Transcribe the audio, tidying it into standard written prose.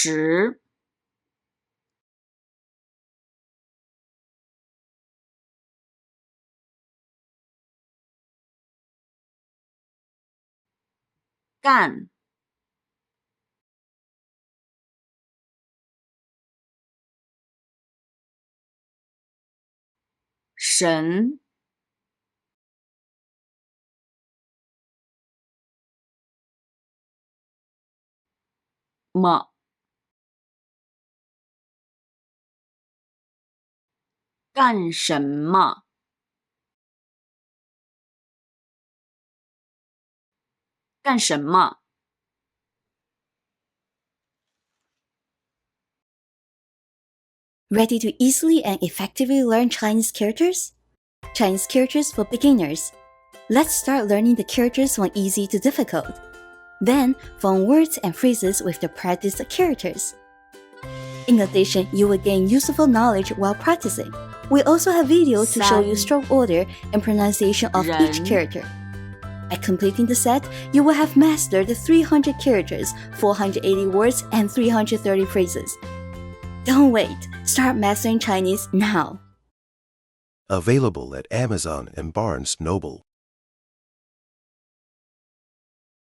时，干，神，么，干什么？干什么？ Ready to easily and effectively learn Chinese characters? Chinese characters for beginners. Let's start learning the characters from easy to difficult. Then, form words and phrases with the practiced characters. In addition, you will gain useful knowledge while practicing. We also have videos to show you stroke order and pronunciation of each character. By completing the set, you will have mastered the 300 characters, 480 words, and 330 phrases. Don't wait! Start mastering Chinese now! Available at Amazon and Barnes & Noble.